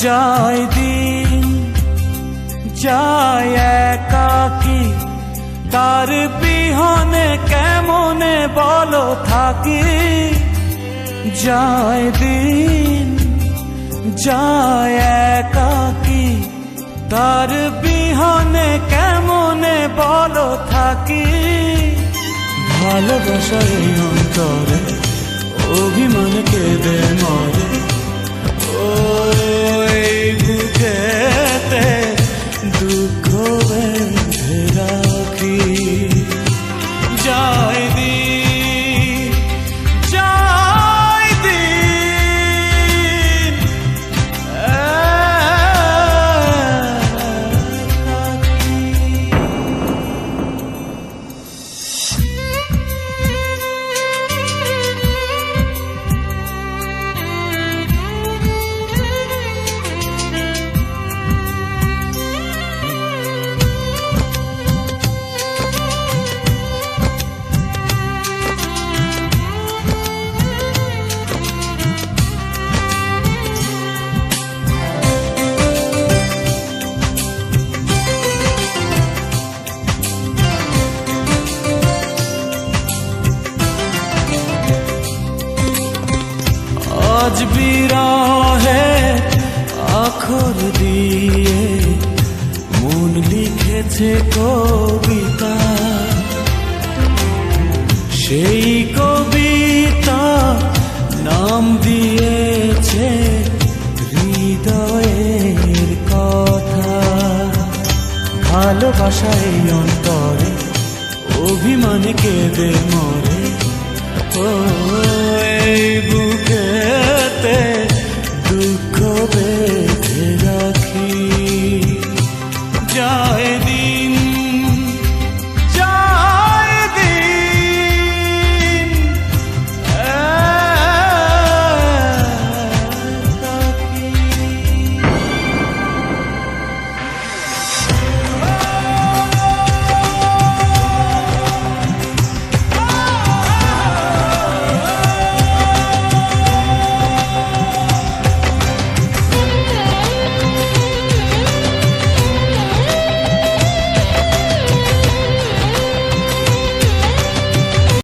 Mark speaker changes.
Speaker 1: যায় দিন যায় একাকী, তার বিহনে কেমনে বলো থাকি। যায় দিন যায় একাকী, তার বিহনে কেমনে বলো থাকি। ভালোবাসার এই অন্তরে অভিমান কেঁদে মরে, ওই বুকেতে দুঃখ বেঁধে রাখি। যায় দিন যায় দিন আজ বিরহে আখর দিয়ে মন লিখেছে কবিতা। সেই কবিতা নাম দিয়েছে হৃদয়ের কথা। ভালোবাসায় অন্তরে অভিমান কেঁদে মরে, ও